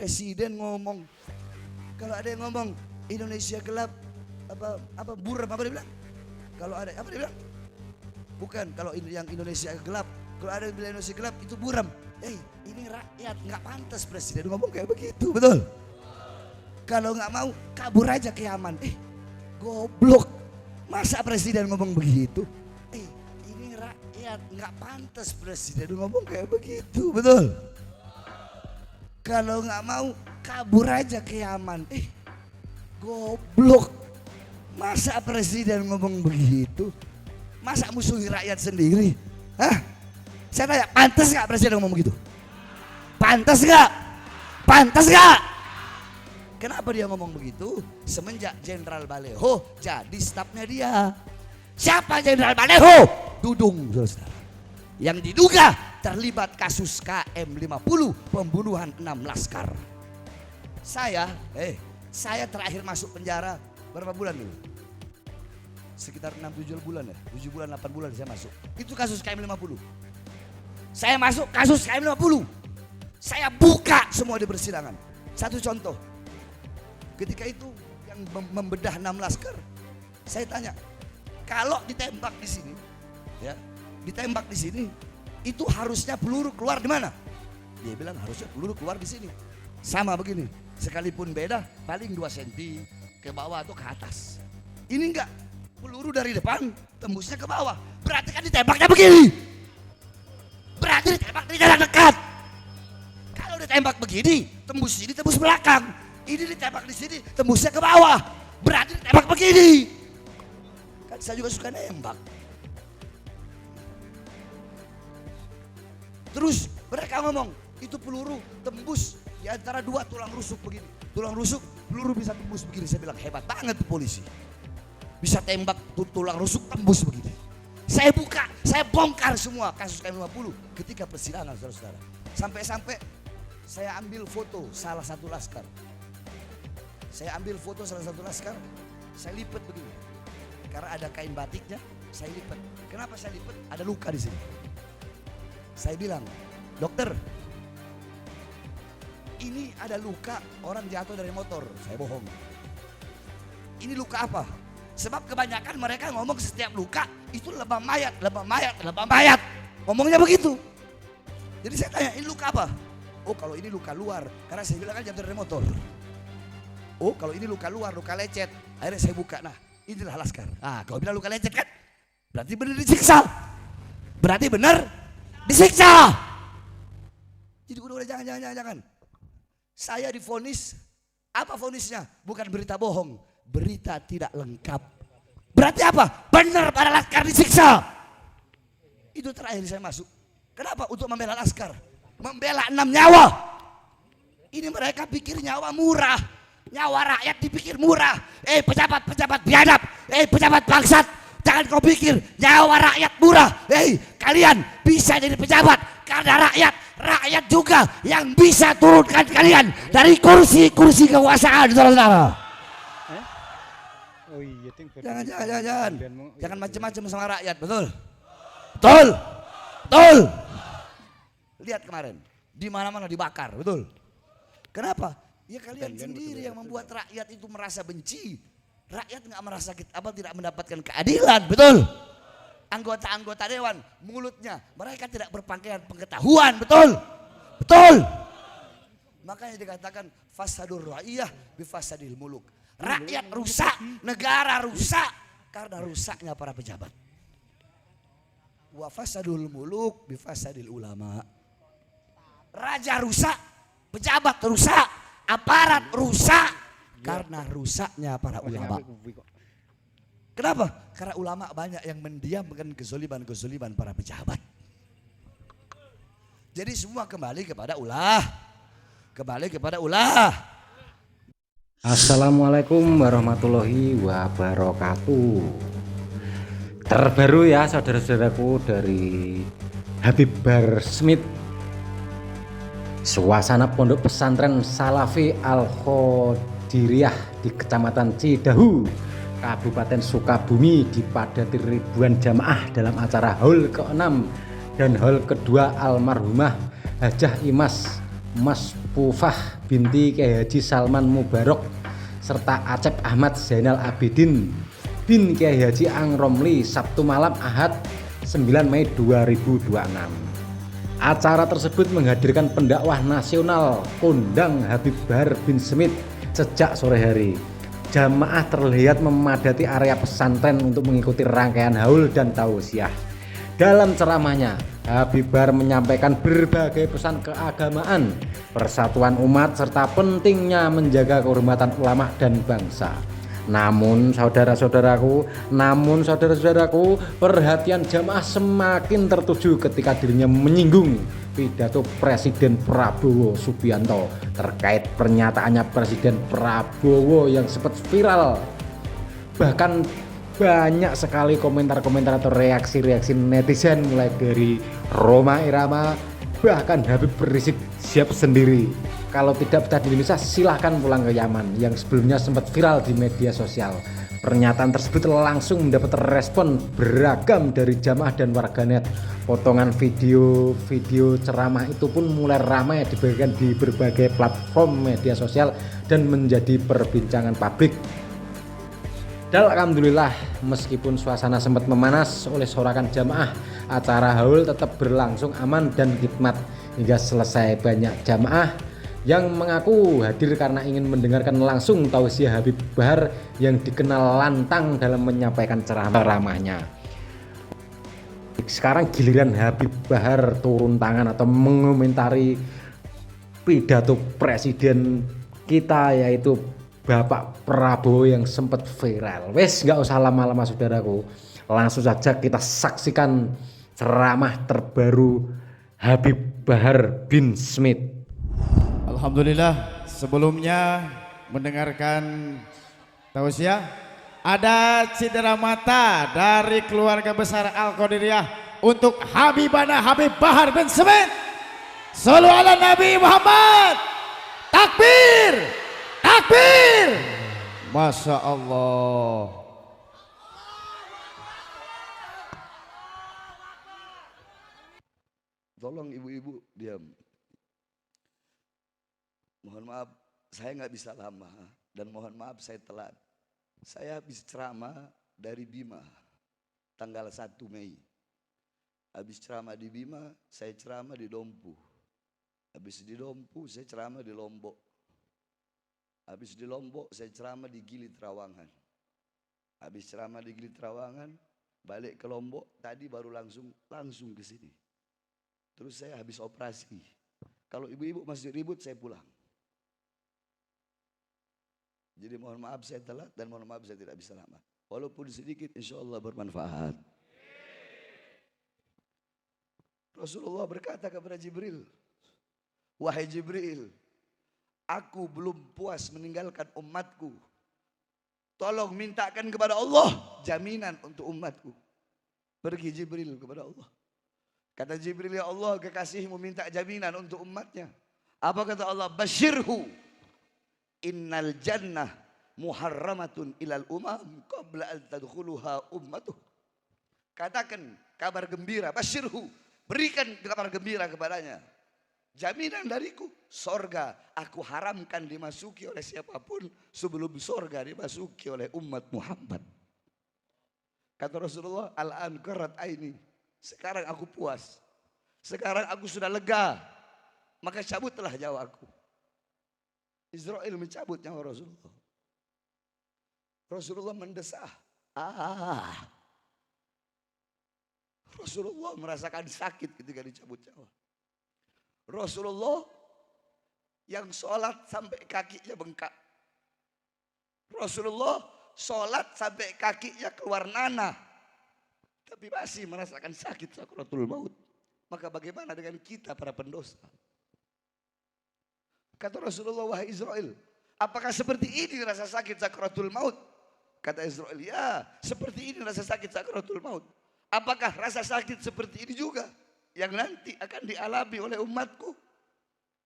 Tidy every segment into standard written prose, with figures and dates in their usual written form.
presiden ngomong, kalau ada yang ngomong Indonesia gelap, apa buram, apa dia bilang? Kalau ada apa dia bilang? Bukan, kalau yang Indonesia gelap, kalau ada yang bilang Indonesia gelap itu buram. Ini rakyat, nggak pantas presiden ngomong kayak begitu, betul? Kalau nggak mau kabur aja ke Yaman. Goblok, masa presiden ngomong begitu? Ini rakyat, nggak pantas presiden ngomong kayak begitu, betul? Kalau nggak mau kabur aja ke Yaman. Goblok, masa presiden ngomong begitu? Masa musuhi rakyat sendiri? Hah? Saya tanya, pantas nggak presiden ngomong begitu? Pantas nggak? Pantas nggak? Kenapa dia ngomong begitu? Semenjak Jenderal Baleho jadi stafnya dia. Siapa Jenderal Baleho? Dudung, saudara. Yang diduga terlibat kasus KM50 pembunuhan 6 laskar. Saya terakhir masuk penjara berapa bulan dulu? Sekitar 6-7 bulan ya, 7 bulan 8 bulan saya masuk. Itu kasus KM50. Saya masuk kasus KM50. Saya buka semua di persidangan. Satu contoh. Ketika itu yang membedah 6 laskar, saya tanya, kalau ditembak di sini, ya, ditembak di sini, itu harusnya peluru keluar di mana? Dia bilang harusnya peluru keluar di sini. Sama begini, sekalipun beda, paling 2 cm ke bawah atau ke atas. Ini enggak, peluru dari depan tembusnya ke bawah. Berarti kan ditembaknya begini. Berarti ditembak dari jarak dekat. Kalau ditembak begini, tembus sini, tembus belakang. Ini ditembak di sini, tembusnya ke bawah. Berarti ditembak begini. Kan saya juga suka nembak. Terus mereka ngomong, itu peluru tembus di antara 2 tulang rusuk begini. Tulang rusuk, peluru bisa tembus begini. Saya bilang hebat banget tuh polisi. Bisa tembak tulang rusuk tembus begini. Saya buka, saya bongkar semua kasus KM50 ketika persidangan, saudara-saudara. Sampai-sampai saya ambil foto salah satu laskar. Saya ambil foto salah satu laskar, saya lipat begini. Karena ada kain batiknya, saya lipat. Kenapa saya lipat? Ada luka di sini. Saya bilang, dokter, ini ada luka orang jatuh dari motor. Saya bohong. Ini luka apa? Sebab kebanyakan mereka ngomong setiap luka itu lebam mayat, lebam mayat, lebam mayat. Ngomongnya begitu. Jadi saya tanya, ini luka apa? Oh, kalau ini luka luar, karena saya bilang kan jatuh dari motor. Oh, kalau ini luka luar, luka lecet. Akhirnya saya buka, nah inilah laskar. Kalau bilang luka lecet kan, berarti benar disiksa. Berarti benar disiksa. Jadi udah jangan. Saya divonis, apa vonisnya? Bukan berita bohong, berita tidak lengkap. Berarti apa? Benar para laskar disiksa. Itu terakhir saya masuk. Kenapa? Untuk membela laskar, membela 6 nyawa. Ini mereka pikir nyawa murah. Nyawa rakyat dipikir murah. Pejabat-pejabat biadab, pejabat bangsat, jangan kau pikir nyawa rakyat murah. Kalian bisa jadi pejabat karena rakyat juga yang bisa turunkan kalian dari kursi kekuasaan, saudara-saudara. Jangan macam-macam sama rakyat, betul? Lihat kemarin, di mana-mana dibakar, betul? Kenapa? Ya kalian sendiri yang membuat rakyat itu merasa benci. Rakyat nggak merasa tidak mendapatkan keadilan, betul? Anggota-anggota dewan mulutnya mereka tidak berpakaian pengetahuan, betul? Makanya dikatakan fasadur ra'iyah bifasadil muluk. Rakyat rusak, negara rusak karena rusaknya para pejabat. Wa fasadul muluk bifasadil ulama. Raja rusak, pejabat rusak, aparat rusak karena rusaknya para ulama. Kenapa? Karena ulama banyak yang mendiamkan kezoliman para pejabat. Jadi semua kembali kepada ulah. Assalamualaikum warahmatullahi wabarakatuh. Terbaru ya saudara-saudaraku dari Habib Bahar Smith. Suasana pondok pesantren Salafi Al-Khodiriyah di Kecamatan Cidahu, Kabupaten Sukabumi dipadati ribuan jamaah dalam acara haul ke-6 dan haul kedua almarhumah Hajah Imas Mas Pufah binti Kiai Haji Salman Mubarok serta Acep Ahmad Zainal Abidin bin Kiai Haji Ang Romli Sabtu malam Ahad 9 Mei 2026. Acara tersebut menghadirkan pendakwah nasional kondang Habib Bahar bin Smith sejak sore hari. Jamaah terlihat memadati area pesantren untuk mengikuti rangkaian haul dan tausiah. Dalam ceramahnya, Habib Bahar menyampaikan berbagai pesan keagamaan, persatuan umat, serta pentingnya menjaga kehormatan ulama dan bangsa. Namun saudara-saudaraku, perhatian jamaah semakin tertuju ketika dirinya menyinggung pidato Presiden Prabowo Subianto terkait pernyataannya Presiden Prabowo yang sempat viral. Bahkan banyak sekali komentar-komentar atau reaksi-reaksi netizen mulai dari Roma Irama, bahkan Habib Rizik siap sendiri. Kalau tidak betah di Indonesia silahkan pulang ke Yaman yang sebelumnya sempat viral di media sosial. Pernyataan tersebut langsung mendapat respon beragam dari jamaah dan warganet. Potongan video ceramah itu pun mulai ramai dibagikan di berbagai platform media sosial dan menjadi perbincangan publik. Dan alhamdulillah meskipun suasana sempat memanas oleh sorakan jamaah, acara haul tetap berlangsung aman dan khidmat hingga selesai. Banyak jamaah yang mengaku hadir karena ingin mendengarkan langsung tausiah Habib Bahar yang dikenal lantang dalam menyampaikan ceramahnya. Sekarang giliran Habib Bahar turun tangan atau mengomentari pidato presiden kita, yaitu Bapak Prabowo yang sempat viral. Wes gak usah lama-lama saudaraku, langsung saja kita saksikan ceramah terbaru Habib Bahar bin Smith. Alhamdulillah, sebelumnya mendengarkan tausiah, ada cindera mata dari keluarga besar Al-Qadiriyah untuk Habibana Habib Bahar bin Smith. Shallu ala Nabi Muhammad. Takbir, takbir. Masya Allah. Tolong ibu-ibu diam. Mohon maaf, saya nggak bisa lama dan mohon maaf saya telat. Saya habis ceramah dari Bima tanggal 1 Mei. Habis ceramah di Bima, saya ceramah di Dompu. Habis di Dompu, saya ceramah di Lombok. Habis di Lombok, saya ceramah di Gili Trawangan. Habis ceramah di Gili Trawangan, balik ke Lombok. Tadi baru langsung ke sini. Terus saya habis operasi. Kalau ibu-ibu masih ribut, saya pulang. Jadi mohon maaf saya telat dan mohon maaf saya tidak bisa lama. Walaupun sedikit insya Allah bermanfaat. Rasulullah berkata kepada Jibril, wahai Jibril, aku belum puas meninggalkan umatku. Tolong mintakan kepada Allah jaminan untuk umatku. Pergi Jibril kepada Allah. Kata Jibril, ya Allah, kekasihmu minta jaminan untuk umatnya. Apa kata Allah? Basyirhu. Innal jannah muharramatun ilal umam qabla an tadkhuluha ummatuh. Katakan kabar gembira, basyirhu, berikan kabar gembira kepadanya. Jaminan dariku, sorga aku haramkan dimasuki oleh siapapun sebelum sorga dimasuki oleh umat Muhammad. Kata Rasulullah, al-an qarat aini. Sekarang aku puas. Sekarang aku sudah lega. Maka cabutlah nyawaku. Israel mencabut nyawa Rasulullah. Rasulullah mendesah. Rasulullah merasakan sakit ketika dicabut nyawa. Rasulullah yang sholat sampai kakinya bengkak. Rasulullah sholat sampai kakinya keluar nanah. Tapi masih merasakan sakit sakaratul maut. Maka bagaimana dengan kita para pendosa? Kata Rasulullah, wahai Israel, apakah seperti ini rasa sakit sakaratul maut? Kata Israel, ya seperti ini rasa sakit sakaratul maut. Apakah rasa sakit seperti ini juga yang nanti akan dialami oleh umatku?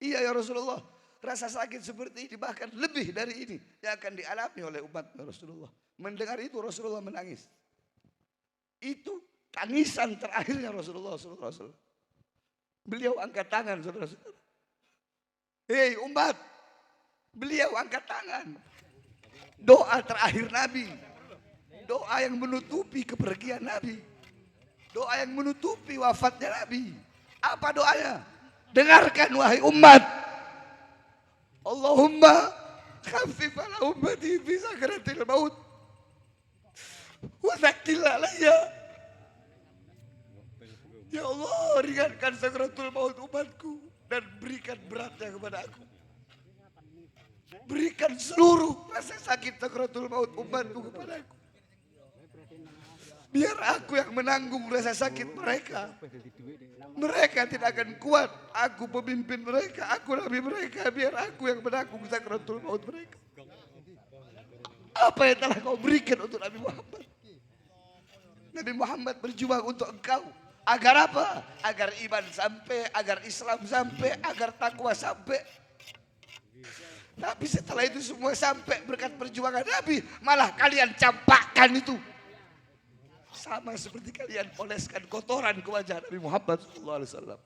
Iya ya Rasulullah, rasa sakit seperti ini bahkan lebih dari ini yang akan dialami oleh umat Rasulullah. Mendengar itu Rasulullah menangis. Itu tangisan terakhirnya Rasulullah SAW. Beliau angkat tangan saudara-saudara. Hei umat, beliau angkat tangan. Doa terakhir Nabi. Doa yang menutupi kepergian Nabi. Doa yang menutupi wafatnya Nabi. Apa doanya? Dengarkan wahai umat. Allahumma khaffif ala ummati fi sakratil maut. Wa tsakkil alayya. Ya Allah, ringankan sakratul maut umatku dan berikan beratnya kepada aku. Berikan seluruh rasa sakit sakratul maut umatku kepada aku. Biar aku yang menanggung rasa sakit mereka. Mereka tidak akan kuat. Aku pemimpin mereka, aku nabi mereka. Biar aku yang menanggung sakratul maut mereka. Apa yang telah kau berikan untuk Nabi Muhammad? Nabi Muhammad berjuang untuk engkau. Agar apa? Agar iman sampai, agar Islam sampai, agar takwa sampai. Tapi setelah itu semua sampai berkat perjuangan Nabi, malah kalian campakkan itu. Sama seperti kalian oleskan kotoran ke wajah Nabi Muhammad SAW.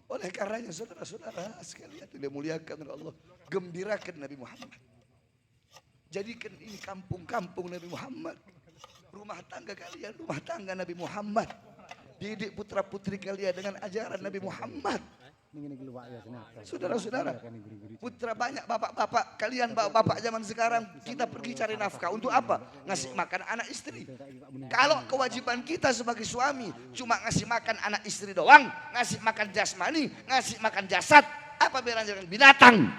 Oleh karenanya saudara-saudara sekalian yang dimuliakan oleh Allah, gembirakan Nabi Muhammad. Jadikan ini kampung-kampung Nabi Muhammad. Rumah tangga kalian, rumah tangga Nabi Muhammad. Didik putra putri kalian dengan ajaran Nabi Muhammad. Saudara-saudara, putra banyak bapak-bapak, kalian bapak-bapak zaman sekarang, kita pergi cari nafkah untuk apa? Ngasih makan anak istri. Kalau kewajiban kita sebagai suami cuma ngasih makan anak istri doang, ngasih makan jasmani, ngasih makan jasad, apa bedanya dengan binatang?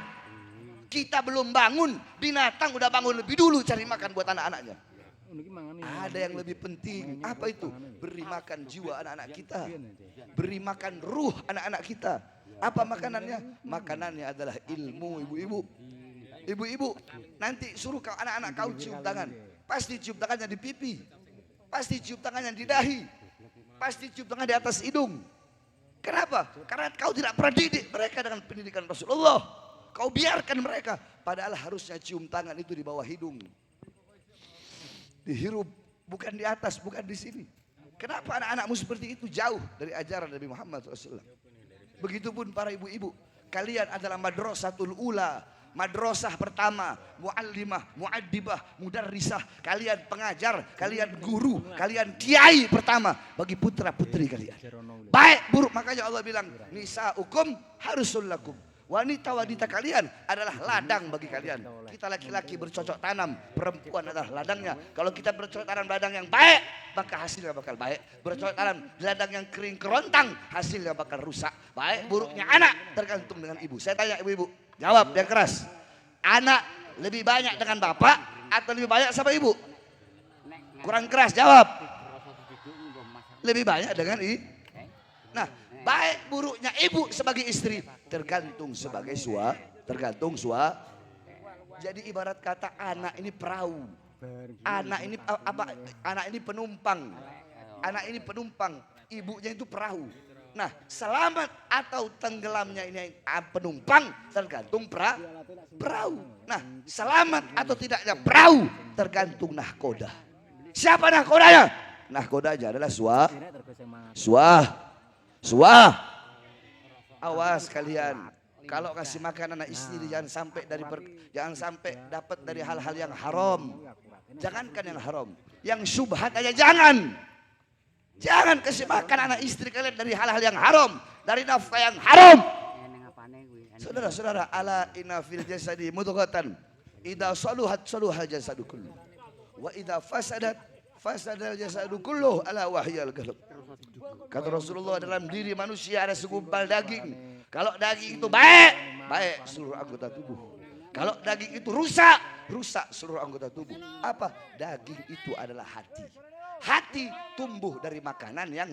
Kita belum bangun, binatang udah bangun lebih dulu cari makan buat anak-anaknya. Ada yang lebih penting, apa itu? Beri makan jiwa anak-anak kita, beri makan ruh anak-anak kita. Apa makanannya? Makanannya adalah ilmu ibu-ibu. Ibu-ibu, nanti suruh kau anak-anak kau cium tangan. Pasti cium tangannya di pipi, pasti cium tangannya di dahi, pasti cium tangan di atas hidung. Kenapa? Karena kau tidak pernah didik mereka dengan pendidikan Rasulullah. Kau biarkan mereka, padahal harusnya cium tangan itu di bawah hidung. Dihirup, bukan di atas, bukan di sini. Kenapa anak-anakmu seperti itu? Jauh dari ajaran Nabi Muhammad SAW. Begitupun para ibu-ibu. Kalian adalah madrasatul ula. Madrasah pertama, muallimah, muaddibah, mudarrisah. Kalian pengajar, kalian guru, kalian kiai pertama bagi putra-putri kalian. Baik buruk, makanya Allah bilang, nisa'ukum harusul lakum. Wanita-wanita kalian adalah ladang bagi kalian. Kita laki-laki bercocok tanam, perempuan adalah ladangnya. Kalau kita bercocok tanam ladang yang baik, maka hasilnya bakal baik. Bercocok tanam ladang yang kering kerontang, hasilnya bakal rusak. Baik buruknya anak tergantung dengan ibu. Saya tanya ibu-ibu, jawab yang keras. Anak lebih banyak dengan bapak atau lebih banyak sama ibu? Kurang keras jawab. Lebih banyak dengan ibu. Nah, baik buruknya ibu sebagai istri tergantung sebagai tergantung Jadi ibarat kata anak ini perahu. Anak ini apa? Anak ini penumpang. Anak ini penumpang, ibunya itu perahu. Nah, selamat atau tenggelamnya ini penumpang tergantung perahu. Nah, selamat atau tidaknya perahu tergantung nahkoda. Siapa nahkodanya? Nahkodanya adalah Awas kalian, kalau kasih makan anak istri jangan sampai dapat dari hal-hal yang haram. Jangankan yang haram, yang syubhat aja jangan. Jangan kasih makan anak istri kalian dari hal-hal yang haram, dari nafkah yang haram. Saudara-saudara, ala inna fil jasadi mudghatan idza saluhat saluhal jasadu kullu wa idza fasadat fasadal jasadu kullu ala wahyal qalb. Kata Rasulullah, dalam diri manusia ada segumpal daging. Kalau daging itu baik, baik seluruh anggota tubuh. Kalau daging itu rusak, rusak seluruh anggota tubuh. Apa? Daging itu adalah hati. Hati tumbuh dari makanan yang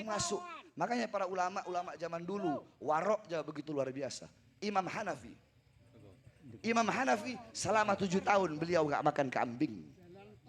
masuk. Makanya para ulama zaman dulu, waroknya begitu luar biasa. Imam Hanafi selama 7 tahun beliau gak makan kambing.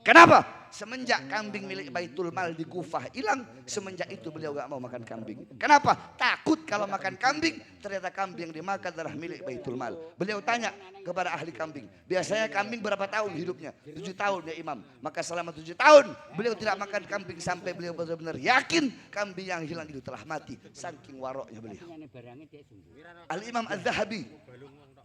Kenapa? Semenjak kambing milik Baitul Mal di Kufah hilang, semenjak itu beliau gak mau makan kambing. Kenapa? Takut kalau makan kambing, ternyata kambing yang dimakan adalah milik Baitul Mal. Beliau tanya kepada ahli kambing, biasanya kambing berapa tahun hidupnya? 7 tahun ya Imam. Maka selama 7 tahun beliau tidak makan kambing sampai beliau benar-benar yakin kambing yang hilang itu telah mati. Saking waroknya beliau. Al-Imam Az-Zahabi,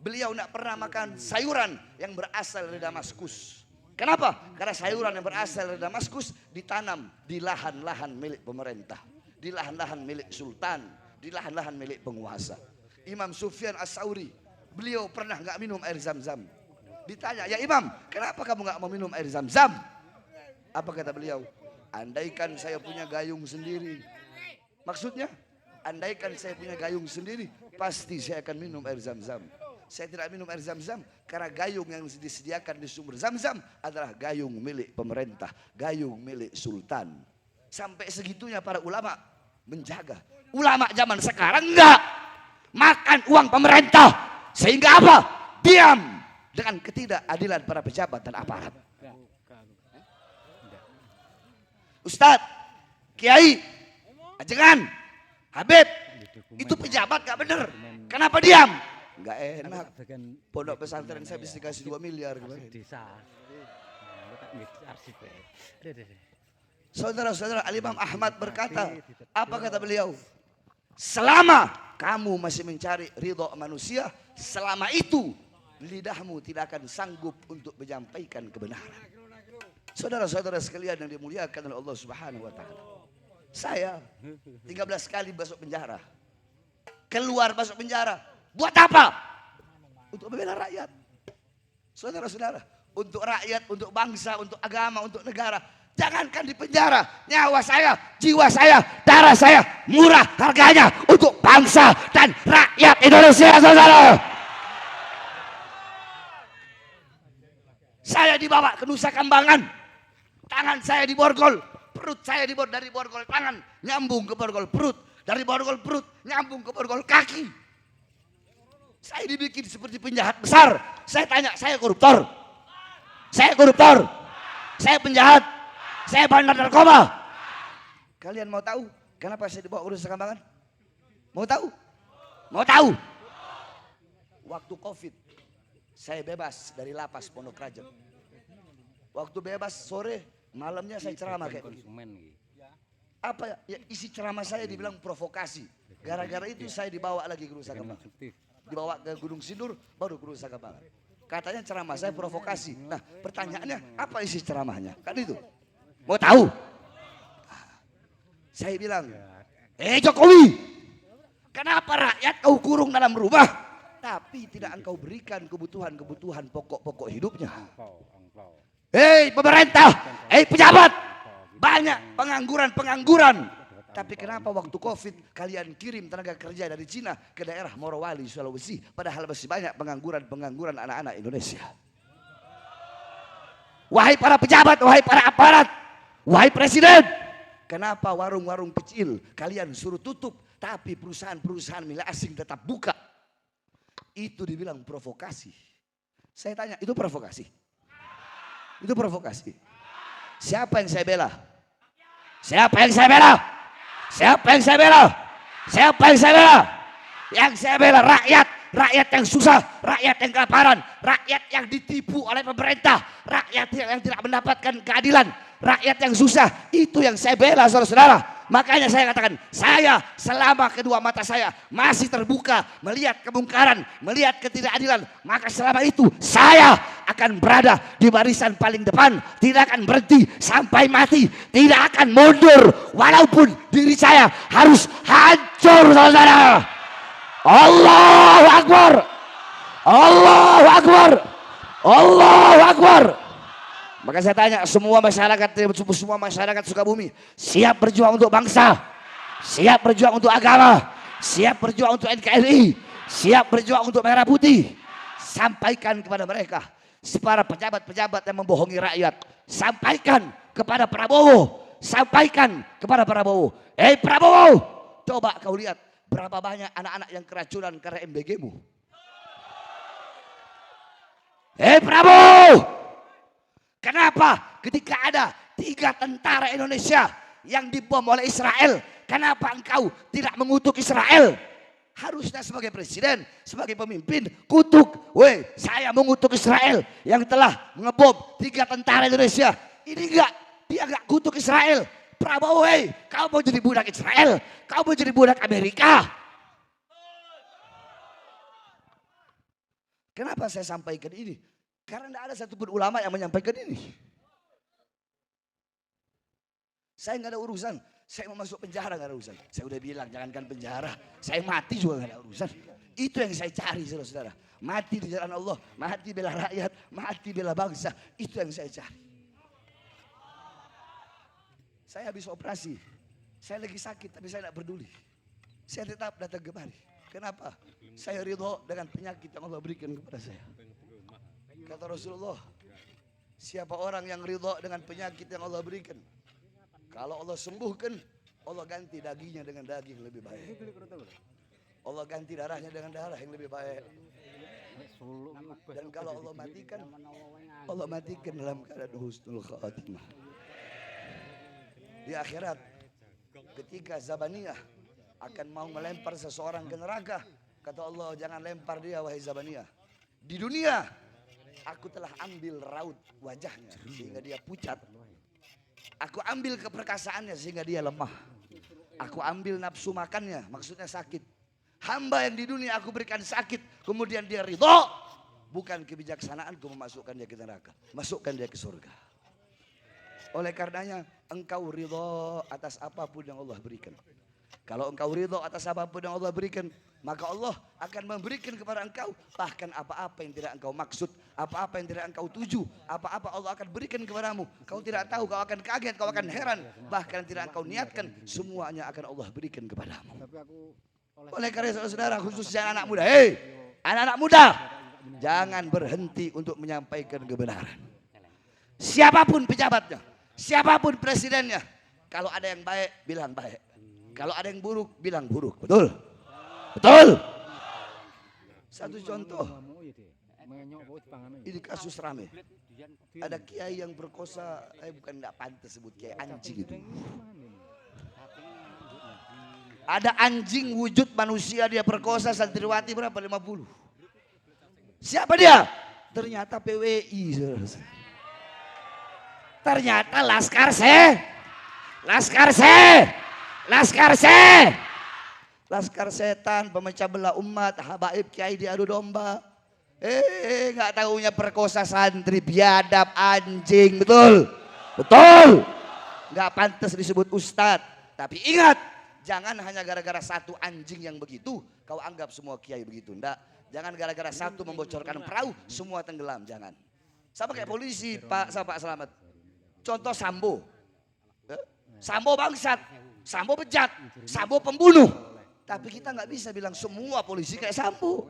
beliau tidak pernah makan sayuran yang berasal dari Damaskus. Kenapa? Karena sayuran yang berasal dari Damaskus ditanam di lahan-lahan milik pemerintah, di lahan-lahan milik sultan, di lahan-lahan milik penguasa. Imam Sufyan As-Sauri, beliau pernah nggak minum air Zam-Zam. Ditanya, ya Imam, kenapa kamu nggak mau minum air Zam-Zam? Apa kata beliau? Andaikan saya punya gayung sendiri. Maksudnya, andaikan saya punya gayung sendiri, pasti saya akan minum air Zam-Zam. Saya tidak minum air Zam-Zam karena gayung yang disediakan di sumber Zam-Zam adalah gayung milik pemerintah, gayung milik sultan. Sampai segitunya para ulama menjaga. Ulama zaman sekarang enggak makan uang pemerintah. Sehingga apa? Diam dengan ketidakadilan para pejabat dan aparat. Ustadz, Kiai, Ajengan, Habib, itu pejabat gak bener. Kenapa diam? Gak enak. Pondok pesantren saya bisa dikasih 2 miliar. Saudara-saudara, Al-Imam Ahmad berkata, apa kata beliau? Selama kamu masih mencari ridho manusia, selama itu lidahmu tidak akan sanggup untuk menyampaikan kebenaran. Saudara-saudara sekalian yang dimuliakan oleh Allah Subhanahu wa taala. Saya 13 kali masuk penjara. Keluar masuk penjara. Buat apa? Untuk membela rakyat. Saudara-saudara, untuk rakyat, untuk bangsa, untuk agama, untuk negara. Jangankan di penjara, nyawa saya, jiwa saya, darah saya murah harganya untuk bangsa dan rakyat Indonesia, saudara. Saya dibawa ke Nusa Kambangan, tangan saya diborgol, perut saya dari borgol tangan nyambung ke borgol perut, dari borgol perut nyambung ke borgol kaki. Saya dibikin seperti penjahat besar. Saya tanya, saya koruptor? Saya koruptor? Saya penjahat? Saya bandar narkoba? Kalian mau tahu kenapa saya dibawa ke Nusa Kambangan? Mau tahu? Mau tahu? Waktu Covid, saya bebas dari lapas Pondok Raja. Waktu bebas sore, malamnya saya ceramah kayak begini. Apa ya, isi ceramah saya dibilang provokasi. Gara-gara itu saya dibawa lagi ke Nusa Kambangan. Dibawa ke Gunung Sindur, baru ke Nusa Kambangan. Katanya ceramah saya provokasi. Nah, pertanyaannya apa isi ceramahnya? Kan itu. Mau tahu? Saya bilang, Jokowi, kenapa rakyat kau kurung dalam rumah, tapi tidak engkau berikan kebutuhan-kebutuhan pokok-pokok hidupnya? Pemerintah, pejabat, banyak pengangguran. Tapi kenapa waktu Covid kalian kirim tenaga kerja dari Cina ke daerah Morowali, Sulawesi, padahal masih banyak pengangguran anak-anak Indonesia? Wahai para pejabat, wahai para aparat, wahai presiden, kenapa warung-warung kecil kalian suruh tutup, tapi perusahaan-perusahaan milik asing tetap buka? Itu dibilang provokasi. Saya tanya, itu provokasi? Itu provokasi. Siapa yang saya bela? Siapa yang saya bela? Siapa yang saya bela? Siapa yang saya bela? Yang saya bela rakyat. Rakyat yang susah, rakyat yang kelaparan, rakyat yang ditipu oleh pemerintah, rakyat yang tidak mendapatkan keadilan, rakyat yang susah. Itu yang saya bela, saudara-saudara. Makanya saya katakan, saya selama kedua mata saya masih terbuka melihat kemungkaran, melihat ketidakadilan, maka selama itu saya akan berada di barisan paling depan, tidak akan berhenti sampai mati, tidak akan mundur walaupun diri saya harus hancur, saudara-saudara. Allahu Akbar, Allahu Akbar, Allahu Akbar. Maka saya tanya semua masyarakat Sukabumi, siap berjuang untuk bangsa, siap berjuang untuk agama, siap berjuang untuk NKRI, siap berjuang untuk Merah Putih. Sampaikan kepada mereka, para pejabat-pejabat yang membohongi rakyat, sampaikan kepada Prabowo, sampaikan kepada Prabowo. Prabowo, coba kau lihat berapa banyak anak-anak yang keracunan karena MBG-mu. Prabowo, kenapa Kenapa ketika ada 3 tentara Indonesia yang dibom oleh Israel, kenapa engkau tidak mengutuk Israel? Harusnya sebagai presiden, sebagai pemimpin, kutuk. Weh, saya mengutuk Israel yang telah ngebom 3 tentara Indonesia. Ini enggak, dia enggak kutuk Israel. Prabowo, weh, kau mau jadi budak Israel, kau mau jadi budak Amerika. Kenapa saya sampaikan ini? Karena tidak ada satupun ulama yang menyampaikan ini. Saya nggak ada urusan. Saya mau masuk penjara nggak ada urusan. Saya udah bilang jangankan penjara. Saya mati juga nggak ada urusan. Itu yang saya cari saudara-saudara. Mati di jalan Allah. Mati bela rakyat. Mati bela bangsa. Itu yang saya cari. Saya habis operasi. Saya lagi sakit tapi saya tidak peduli. Saya tetap datang kemari. Kenapa? Saya ridho dengan penyakit yang Allah berikan kepada saya. Kata Rasulullah, siapa orang yang ridho dengan penyakit yang Allah berikan, kalau Allah sembuhkan, Allah ganti dagingnya dengan daging yang lebih baik. Allah ganti darahnya dengan darah yang lebih baik. Dan kalau Allah matikan dalam keadaan husnul khatimah. Di akhirat, ketika Zabaniyah akan mau melempar seseorang ke neraka, kata Allah, jangan lempar dia wahai Zabaniyah. Di dunia, aku telah ambil raut wajahnya sehingga dia pucat. Aku ambil keperkasaannya sehingga dia lemah. Aku ambil nafsu makannya, maksudnya sakit. Hamba yang di dunia aku berikan sakit, kemudian dia ridho. Bukan kebijaksanaanku memasukkan dia ke neraka, masukkan dia ke surga. Oleh karenanya engkau ridho atas apapun yang Allah berikan. Kalau engkau ridho atas apapun yang Allah berikan, maka Allah akan memberikan kepada engkau bahkan apa-apa yang tidak engkau maksud, apa-apa yang tidak engkau tuju, apa-apa Allah akan berikan kepadamu. Kau tidak tahu, kau akan kaget, kau akan heran, bahkan tidak engkau niatkan, semuanya akan Allah berikan kepadamu. Oleh karena saudara, khususnya anak muda, hei anak-anak muda, jangan berhenti untuk menyampaikan kebenaran. Siapapun pejabatnya, siapapun presidennya, kalau ada yang baik, bilang baik. Kalau ada yang buruk, bilang buruk. Betul? Betul? Satu contoh. Ini kasus rame. Ada kiai yang perkosa, bukan enggak pantas sebut kiai, anjing itu. Ada anjing wujud manusia dia perkosa santriwati berapa? 50. Siapa dia? Ternyata PWI. Ternyata Laskar setan, pemecah belah umat, habaib kiai diadu domba. Nggak tahunya perkosa santri, biadab, anjing, betul? Betul. Nggak pantas disebut ustadz. Tapi ingat, jangan hanya gara-gara satu anjing yang begitu, kau anggap semua kiai begitu. Enggak. Jangan gara-gara satu membocorkan perahu, semua tenggelam. Jangan. Sama kayak polisi, Pak Selamat. Contoh Sambo. Sambo bangsat. Sambo bejat, Sambo pembunuh. Tapi kita nggak bisa bilang semua polisi kayak Sambo.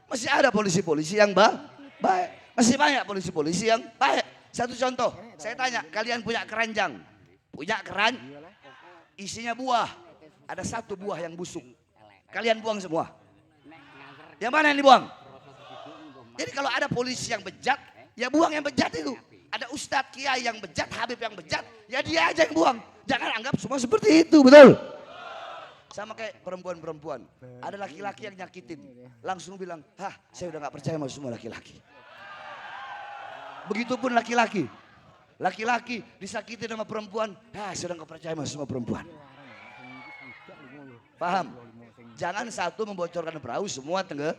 Masih ada polisi-polisi yang baik. Masih banyak polisi-polisi yang baik. Satu contoh, saya tanya, kalian punya keranjang? Punya keran? Isinya buah. Ada satu buah yang busuk. Kalian buang semua. Yang mana yang dibuang? Jadi kalau ada polisi yang bejat, ya buang yang bejat itu. Ada ustadz kiai yang bejat, habib yang bejat, ya dia aja yang buang. Jangan anggap semua seperti itu, betul? Sama kayak perempuan-perempuan. Ada laki-laki yang nyakitin, langsung bilang, saya udah gak percaya sama semua laki-laki. Begitupun laki-laki. Laki-laki disakitin sama perempuan, saya udah gak percaya sama semua perempuan. Paham? Jangan satu membocorkan perahu, semua tenggelam.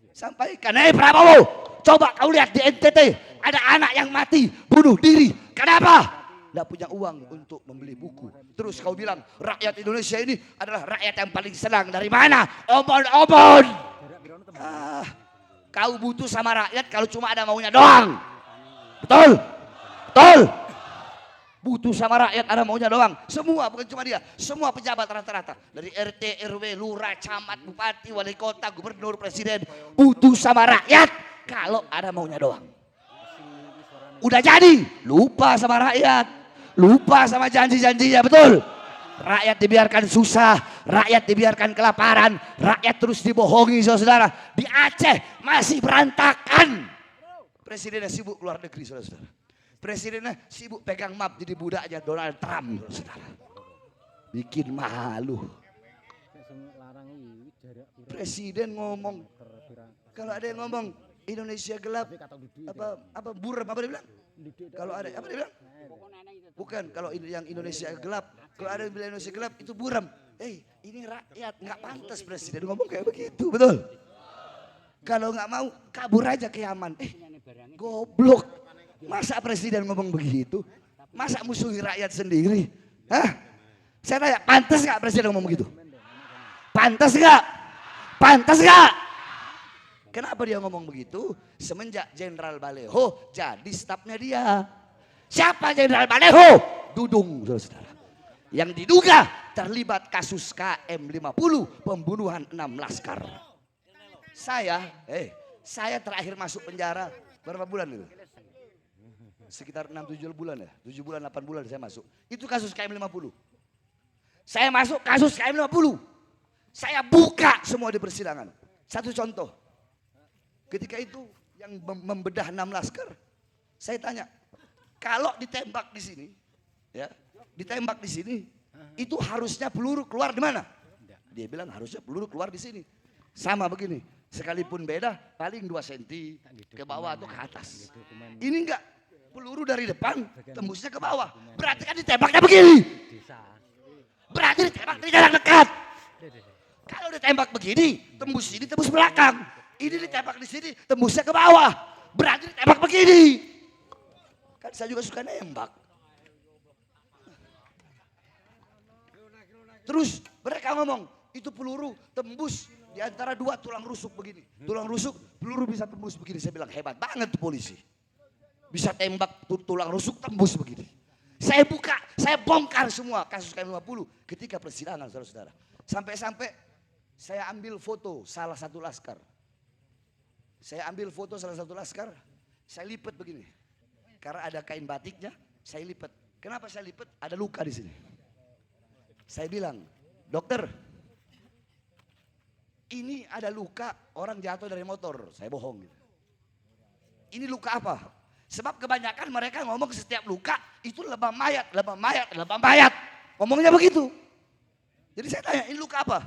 Sampaikan, Prabowo, coba kau lihat di NTT, ada anak yang mati, bunuh diri. Kenapa? Tidak punya uang untuk membeli buku. Terus kau bilang, rakyat Indonesia ini adalah rakyat yang paling senang. Dari mana? Obon-obon. Kau butuh sama rakyat kalau cuma ada maunya doang. Betul? Betul? Butuh sama rakyat ada maunya doang. Semua, bukan cuma dia. Semua pejabat rata-rata. Dari RT, RW, lurah, camat, bupati, wali kota, gubernur, presiden. Butuh sama rakyat kalau ada maunya doang. Udah jadi, lupa sama rakyat. Lupa sama janji-janjinya, betul? Rakyat dibiarkan susah. rakyat dibiarkan kelaparan, rakyat terus dibohongi saudara. Di Aceh masih berantakan. Presidennya sibuk keluar negeri saudara. Presidennya sibuk pegang map jadi budaknya Donald Trump saudara. Bikin malu. Presiden ngomong, kalau ada yang ngomong Indonesia gelap, apa buram, apa dia bilang? Kalau ada, apa dia bilang? Bukan, kalau yang Indonesia gelap, kalau ada yang bilang Indonesia gelap itu buram. Ini rakyat, nggak pantas presiden ngomong kayak begitu, betul? Kalau nggak mau kabur aja ke Yaman. Goblok, masa presiden ngomong begitu? Masa musuhi rakyat sendiri? Hah? Saya tanya, pantas nggak presiden ngomong begitu? Pantas nggak? Pantas nggak? Kenapa dia ngomong begitu? Semenjak Jenderal Baleho jadi stafnya dia. Siapa Jenderal Baleho? Dudung, saudara. Yang diduga terlibat kasus KM50 pembunuhan 6 laskar. Saya terakhir masuk penjara berapa bulan itu? Sekitar 6-7 bulan ya, 7 bulan 8 bulan saya masuk. Itu kasus KM50. Saya masuk kasus KM50. Saya buka semua di persidangan. Satu contoh. Ketika itu yang membedah 6 laskar, saya tanya, kalau ditembak di sini, ya, ditembak di sini, itu harusnya peluru keluar di mana? Dia bilang harusnya peluru keluar di sini. Sama begini, sekalipun beda, paling 2 cm ke bawah atau ke atas. Ini enggak, peluru dari depan tembusnya ke bawah. Berarti kan ditembaknya begini. Berarti ditembak dari jarak dekat. Kalau ditembak begini, tembus sini, tembus belakang. Ini ditembak di sini, tembusnya ke bawah. Berarti ditembak begini. Kan saya juga suka nembak. Terus mereka ngomong, itu peluru tembus di antara 2 tulang rusuk begini. Tulang rusuk, peluru bisa tembus begini. Saya bilang hebat banget tuh polisi. Bisa tembak tulang rusuk tembus begini. Saya buka, saya bongkar semua kasus KM50 ketika persidangan saudara-saudara. Sampai-sampai saya ambil foto salah satu laskar. Saya ambil foto salah satu laskar, saya lipat begini. Karena ada kain batiknya, saya lipat. Kenapa saya lipat? Ada luka di sini. Saya bilang, dokter, ini ada luka orang jatuh dari motor. Saya bohong. Ini luka apa? Sebab kebanyakan mereka ngomong setiap luka itu lebam mayat, lebam mayat, lebam mayat. Ngomongnya begitu. Jadi saya tanya, ini luka apa?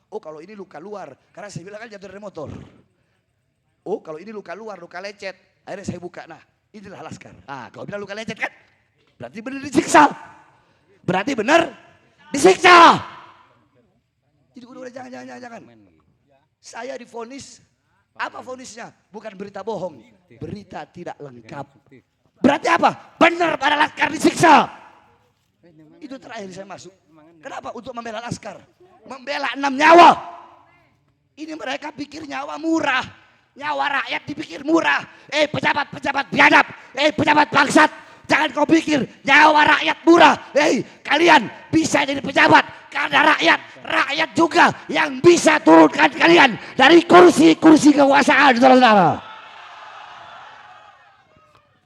Oh kalau ini luka luar, karena saya bilang kan jatuh dari motor. Oh kalau ini luka luar, luka lecet. Akhirnya saya buka, nah inilah laskar. Kalau bilang luka lecet kan, berarti benar disiksa. Berarti benar disiksa. Jadi udah jangan. Saya divonis, apa vonisnya? Bukan berita bohong, berita tidak lengkap. Berarti apa? Benar para laskar disiksa. Itu terakhir saya masuk. Kenapa? Untuk membela laskar. Membela 6 nyawa. Ini mereka pikir nyawa murah. Nyawa rakyat dipikir murah. Pejabat-pejabat biadab. Pejabat bangsat. Jangan kau pikir nyawa rakyat murah. Kalian bisa jadi pejabat. Karena rakyat juga yang bisa turunkan kalian dari kursi-kursi kekuasaan. Saudara-saudara.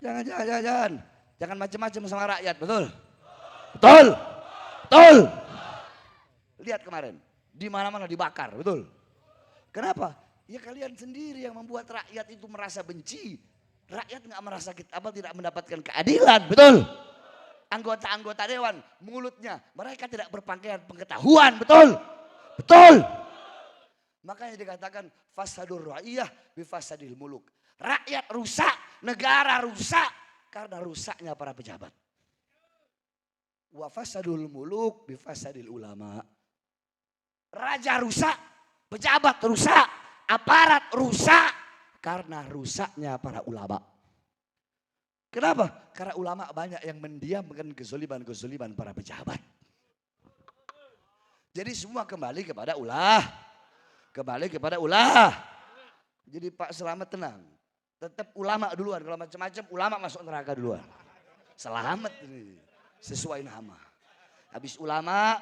Jangan. Jangan macam-macam sama rakyat, betul? Betul. Lihat kemarin, di mana-mana dibakar, betul? Kenapa? Ya kalian sendiri yang membuat rakyat itu merasa benci. Rakyat nggak merasa tidak mendapatkan keadilan, betul? Anggota-anggota dewan, mulutnya mereka tidak berpakaian pengetahuan, betul? Makanya dikatakan fasadur ra'iyah bifasadil muluk. Rakyat rusak, negara rusak karena rusaknya para pejabat. Wa fasadul muluk bifasadil ulama. Raja rusak, pejabat rusak, aparat rusak karena rusaknya para ulama. Kenapa? Karena ulama banyak yang mendiamkan kezaliman-kezaliman para pejabat. Jadi semua kembali kepada ulah. Jadi Pak Selamat tenang. Tetap ulama duluan. Kalau macam-macam ulama masuk neraka duluan. Selamat ini. Sesuai nama. Habis ulama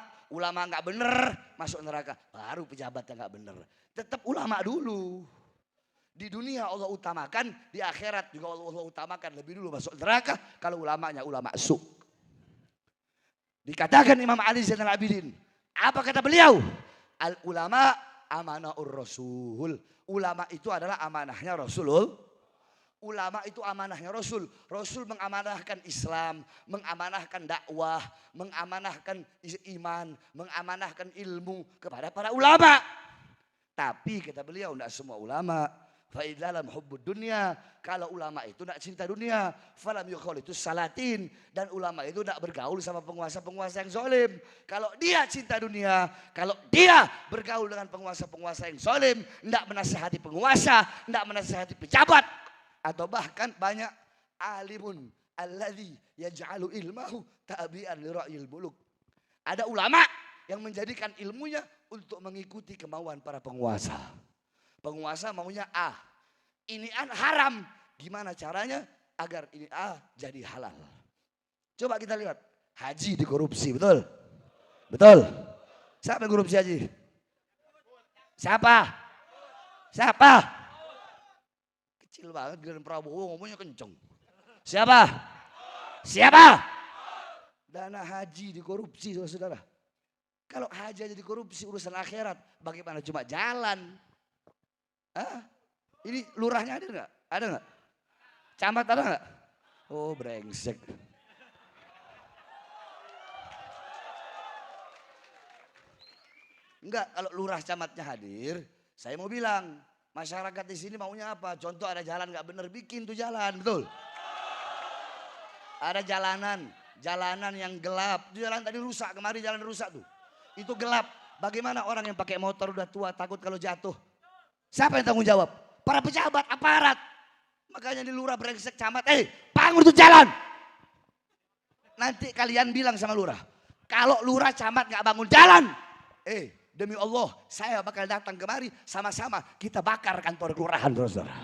nggak bener masuk neraka. Baru pejabat yang nggak bener. Tetap ulama dulu. Di dunia Allah utamakan, di akhirat juga Allah utamakan. Lebih dulu masuk neraka kalau ulamanya ulama su. Dikatakan Imam Ali Zainal Abidin, Apa kata beliau? Al ulama amanahur rasul. Ulama itu adalah amanahnya Rasulullah. Ulama itu amanahnya Rasul. Rasul mengamanahkan Islam, mengamanahkan dakwah, mengamanahkan iman, mengamanahkan ilmu kepada para ulama. Tapi kata beliau tidak semua ulama. Fa'idalam hubbud dunia. Kalau ulama itu tidak cinta dunia. Falam yukhol itu salatin. Dan ulama itu tidak bergaul sama penguasa-penguasa yang zalim. Kalau dia cinta dunia. Kalau dia bergaul dengan penguasa-penguasa yang zalim. Tidak menasihati penguasa. Tidak menasihati pejabat. Atau bahkan banyak alimun. Alladhi yaj'alu ilmahu ta'bi'an li ra'yil buluk. Ada ulama yang menjadikan ilmunya untuk mengikuti kemauan para penguasa. Penguasa maunya A. Ini haram. Gimana caranya agar ini A jadi halal? Coba kita lihat. Haji dikorupsi, betul? Betul? Siapa yang korupsi haji? Siapa? Siapa? Kecil banget Giliran Prabowo ngomongnya kenceng. Siapa? Siapa? Dana haji dikorupsi, saudara. Kalau haji aja dikorupsi urusan akhirat, bagaimana cuma jalan? Hah? Ini lurahnya ada nggak? Ada nggak? Camat ada nggak? Oh brengsek. Enggak, kalau lurah camatnya hadir, saya mau bilang masyarakat di sini maunya apa? Contoh ada jalan nggak bener, bikin tuh jalan, betul? Ada jalanan yang gelap. Itu jalan tadi rusak, kemarin jalan rusak tuh. Itu gelap. Bagaimana orang yang pakai motor udah tua takut kalau jatuh? Siapa yang tanggung jawab? Para pejabat, aparat. Makanya di lurah brengsek camat, bangun tuh jalan. Nanti kalian bilang sama lurah, kalau lurah camat gak bangun jalan, demi Allah saya bakal datang kemari sama-sama kita bakar kantor kelurahan, saudara.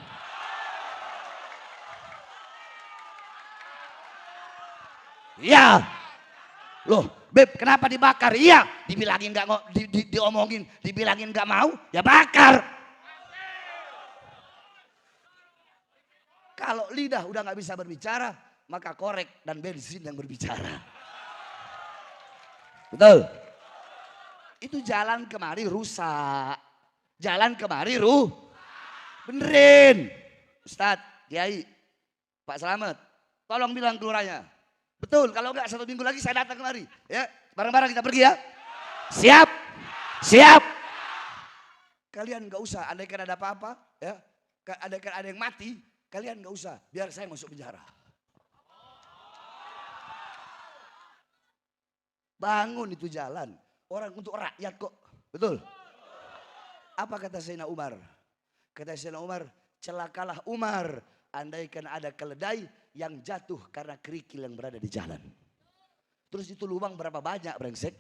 Iya. Loh, Beb, kenapa dibakar? Iya, dibilangin gak diomongin, dibilangin gak mau, ya bakar. Kalau lidah udah gak bisa berbicara, maka korek dan bensin yang berbicara. Betul? Itu jalan kemari rusak. Jalan kemari benerin. Ustadz, Kiai, Pak Slamet, tolong bilang kelurahnya. Betul, kalau enggak 1 minggu lagi saya datang kemari. Ya, bareng-bareng kita pergi ya. Siap? Siap? Kalian enggak usah, andaikan ada apa-apa, ya, andaikan ada yang mati, kalian enggak usah, biar saya masuk penjara. Bangun itu jalan, orang untuk rakyat kok, betul? Apa kata Sayyidina Umar? Kata Sayyidina Umar, celakalah Umar, andaikan ada keledai yang jatuh karena kerikil yang berada di jalan. Terus itu lubang berapa banyak brengsek?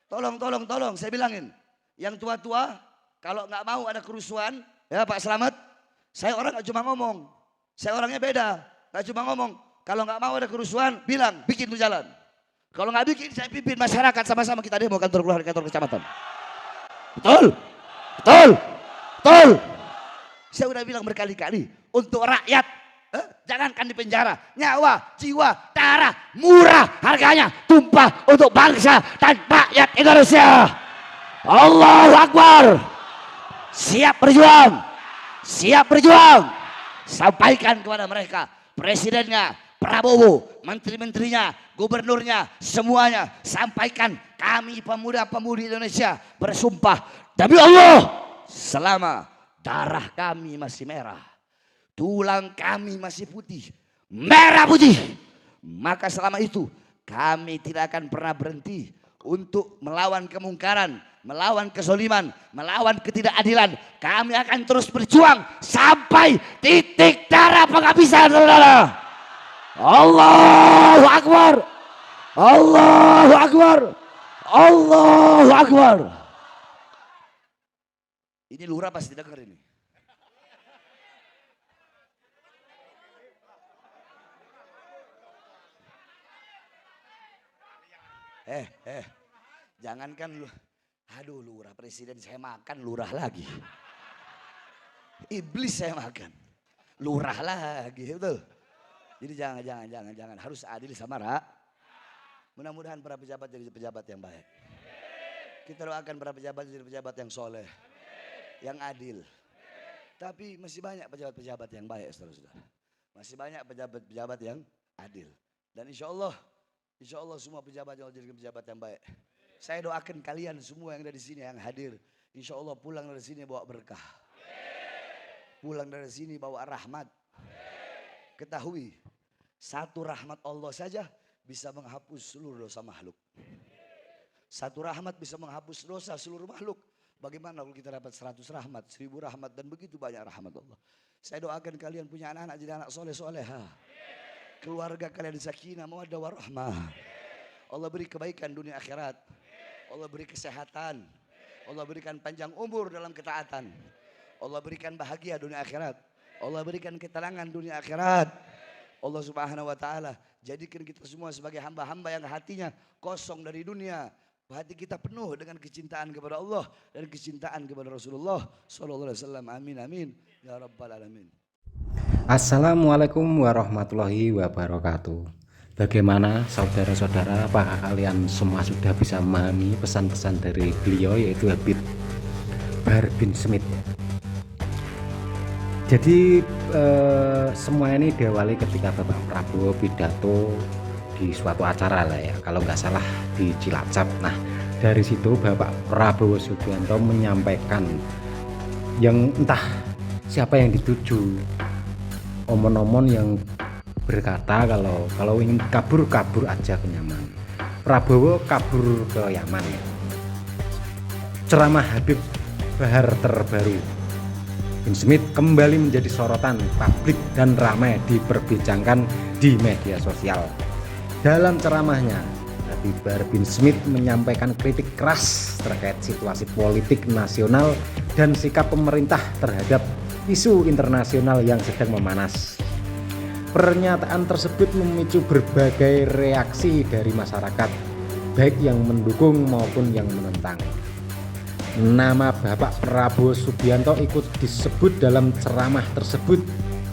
Tolong, saya bilangin. Yang tua-tua, kalau nggak mau ada kerusuhan, ya Pak Slamet, saya orang nggak cuma ngomong. Saya orangnya beda, nggak cuma ngomong. Kalau nggak mau ada kerusuhan, bilang, bikin tuh jalan. Kalau nggak bikin, saya pimpin masyarakat sama-sama kita demo kantor kelurahan, kantor kecamatan. Betul? Betul? Betul? Saya udah bilang berkali-kali, untuk rakyat, jangankan di penjara, nyawa, jiwa, darah, murah harganya, tumpah untuk bangsa dan rakyat Indonesia. Allahu Akbar. Siap berjuang, siap berjuang. Sampaikan kepada mereka, presidennya, Prabowo, menteri-menterinya, gubernurnya, semuanya. Sampaikan kami pemuda-pemudi Indonesia bersumpah demi Allah, selama darah kami masih merah, tulang kami masih putih, merah putih, maka selama itu kami tidak akan pernah berhenti untuk melawan kemungkaran, melawan kezaliman, melawan ketidakadilan. Kami akan terus berjuang sampai titik darah penghabisan, saudara. Allahu Akbar, Allahu Akbar, Allahu Akbar. Ini lurah pasti dengar ini. Jangankan lu, aduh lurah presiden saya makan lurah lagi. Iblis saya makan, lurah lagi, betul. Jadi jangan harus adil sama Mudah-mudahan para pejabat jadi pejabat yang baik. Kita doakan para pejabat jadi pejabat yang soleh, yang adil. Tapi masih banyak pejabat-pejabat yang baik, saudara-saudara. Masih banyak pejabat-pejabat yang adil. Dan insya Allah semua pejabat yang jadi pejabat yang baik. Saya doakan kalian semua yang ada di sini yang hadir, insya Allah pulang dari sini bawa berkah. Pulang dari sini bawa rahmat. Ketahui, satu rahmat Allah saja bisa menghapus seluruh dosa makhluk. Satu rahmat bisa menghapus dosa seluruh makhluk. Bagaimana kalau kita dapat 100 rahmat, 1000 rahmat dan begitu banyak rahmat Allah. Saya doakan kalian punya anak-anak jadi anak soleh-soleha. Keluarga kalian sakinah, mawaddah warahmah. Allah beri kebaikan dunia akhirat. Allah beri kesehatan. Allah berikan panjang umur dalam ketaatan. Allah berikan bahagia dunia akhirat. Allah berikan ketenangan dunia akhirat. Allah Subhanahu wa taala jadikan kita semua sebagai hamba-hamba yang hatinya kosong dari dunia. Hati kita penuh dengan kecintaan kepada Allah dan kecintaan kepada Rasulullah sallallahu alaihi wasallam. Amin amin ya rabbal alamin. Assalamualaikum warahmatullahi wabarakatuh. Bagaimana saudara-saudara, apakah kalian semua sudah bisa memahami pesan-pesan dari beliau yaitu Habib Bahar bin Smith? Jadi semua ini diawali ketika Bapak Prabowo pidato di suatu acara lah ya, kalau nggak salah di Cilacap. Nah dari situ Bapak Prabowo Subianto menyampaikan yang entah siapa yang dituju, omon-omon yang berkata kalau ingin kabur aja ke Yaman. Prabowo kabur ke Yaman. Ceramah Habib Bahar terbaru bin Smith kembali menjadi sorotan publik dan ramai diperbincangkan di media sosial. Dalam ceramahnya, Habib Bahar bin Smith menyampaikan kritik keras terkait situasi politik nasional dan sikap pemerintah terhadap isu internasional yang sedang memanas. Pernyataan tersebut memicu berbagai reaksi dari masyarakat, baik yang mendukung maupun yang menentang. Nama Bapak Prabowo Subianto ikut disebut dalam ceramah tersebut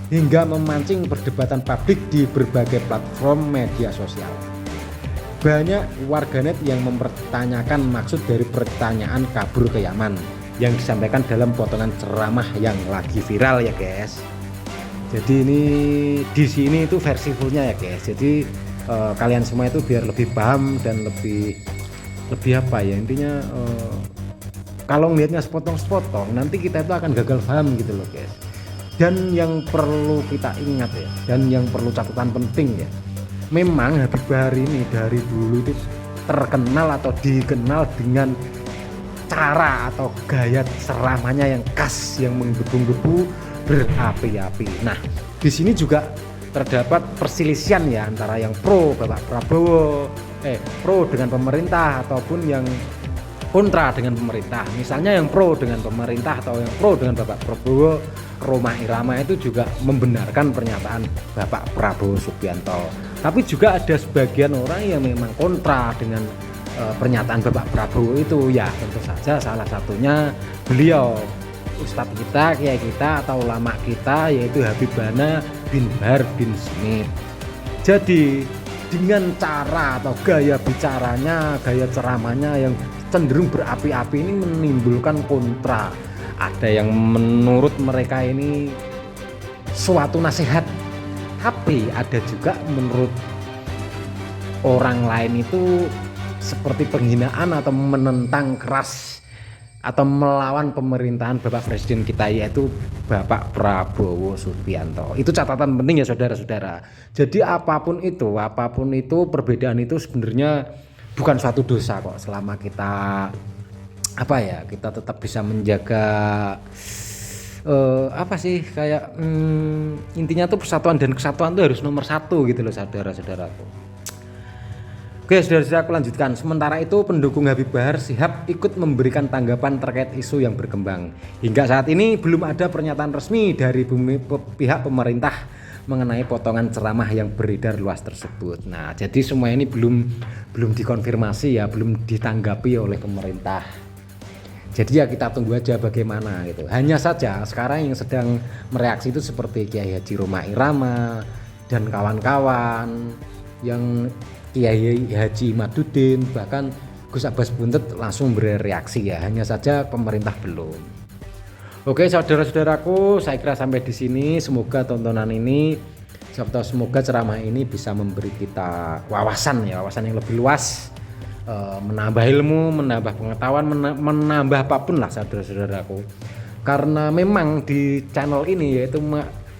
hingga memancing perdebatan publik di berbagai platform media sosial. Banyak warganet yang mempertanyakan maksud dari pertanyaan kabur ke Yaman yang disampaikan dalam potongan ceramah yang lagi viral ya guys. Jadi ini di sini itu versi fullnya ya guys. Jadi kalian semua itu biar lebih paham dan lebih apa ya, intinya kalau ngelihatnya sepotong-sepotong nanti kita itu akan gagal paham gitu loh guys. Dan yang perlu kita ingat ya, dan yang perlu catatan penting ya, memang Habib Bahar ini dari dulu itu terkenal atau dikenal dengan cara atau gaya ceramahnya yang khas, yang menggebu-gebu, berapi-api. Nah di sini juga terdapat perselisihan ya antara yang pro Bapak Prabowo, pro dengan pemerintah ataupun yang kontra dengan pemerintah. Misalnya yang pro dengan pemerintah atau yang pro dengan Bapak Prabowo, Rhoma Irama itu juga membenarkan pernyataan Bapak Prabowo Subianto. Tapi juga ada sebagian orang yang memang kontra dengan pernyataan Bapak Prabowo itu. Ya tentu saja salah satunya beliau, Ustadz kita, kiai kita atau ulama kita, yaitu Habib Bahar bin Smith. Jadi dengan cara atau gaya bicaranya, gaya ceramahnya yang cenderung berapi-api ini menimbulkan kontra. Ada yang menurut mereka ini suatu nasihat, tapi ada juga menurut orang lain itu seperti penghinaan atau menentang keras atau melawan pemerintahan Bapak Presiden kita yaitu Bapak Prabowo Subianto. Itu catatan penting ya saudara-saudara. Jadi apapun itu perbedaan itu sebenarnya bukan suatu dosa kok selama kita kita tetap bisa menjaga intinya tuh persatuan dan kesatuan tuh harus nomor satu gitu loh saudara-saudaraku. Oke saudara-saudara, aku lanjutkan. Sementara itu pendukung Habib Bahar Shihab ikut memberikan tanggapan terkait isu yang berkembang. Hingga saat ini belum ada pernyataan resmi dari pihak pemerintah mengenai potongan ceramah yang beredar luas tersebut. Nah jadi semua ini belum dikonfirmasi ya, belum ditanggapi oleh pemerintah. Jadi ya kita tunggu aja bagaimana gitu. Hanya saja sekarang yang sedang mereaksi itu seperti Kiai Haji Rhoma Irama dan kawan-kawan yang Kiai Haji Madudin, bahkan Gus Abbas Buntet langsung bereaksi ya, hanya saja pemerintah belum. Oke saudara-saudaraku, saya kira sampai di sini. Semoga tontonan ini, semoga ceramah ini bisa memberi kita wawasan ya, wawasan yang lebih luas, menambah ilmu, menambah pengetahuan, menambah apapun lah saudara-saudaraku. Karena memang di channel ini yaitu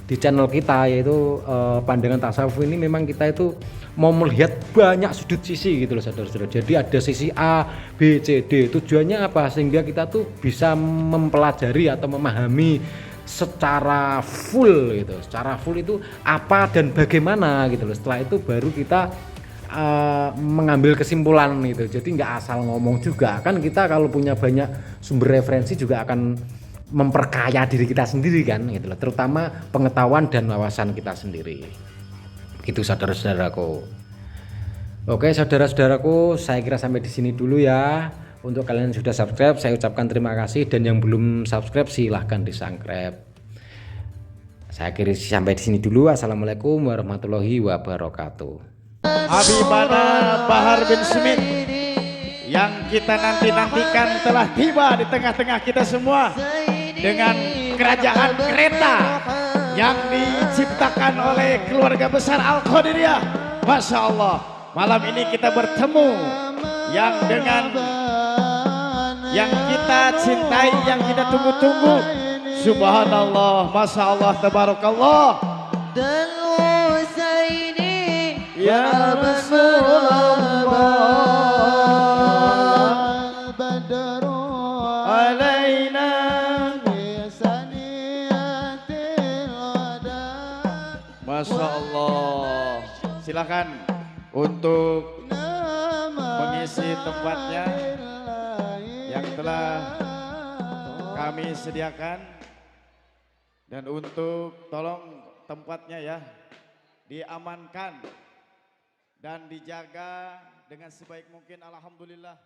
di channel kita yaitu Pandangan Tasawuf ini memang kita itu mau melihat banyak sudut sisi gitu loh saudara-saudara. Jadi ada sisi A, B, C, D. Tujuannya apa? Sehingga kita tuh bisa mempelajari atau memahami secara full gitu. Secara full itu apa dan bagaimana gitu loh. Setelah itu baru kita mengambil kesimpulan gitu. Jadi nggak asal ngomong juga. Kan kita kalau punya banyak sumber referensi juga akan memperkaya diri kita sendiri kan gitu loh. Terutama pengetahuan dan wawasan kita sendiri. Begitu saudara-saudaraku. Oke saudara-saudaraku, saya kira sampai di sini dulu ya. Untuk kalian yang sudah subscribe, saya ucapkan terima kasih, dan yang belum subscribe silahkan di-subscribe. Saya kira sampai di sini dulu. Assalamualaikum warahmatullahi wabarakatuh. Habibana Bahar bin Smith yang kita nantikan telah tiba di tengah-tengah kita semua dengan kerajaan kereta yang diciptakan oleh keluarga besar Al-Qadiriyah. Masya Allah, malam ini kita bertemu yang dengan yang kita cintai, yang kita tunggu-tunggu. Subhanallah, Masya Allah, Tabarakallah. Dan Husaini Ya Rasulullah, Badru alaina. Masya Allah. Silakan untuk mengisi tempatnya yang telah kami sediakan, dan untuk tolong tempatnya ya diamankan dan dijaga dengan sebaik mungkin. Alhamdulillah.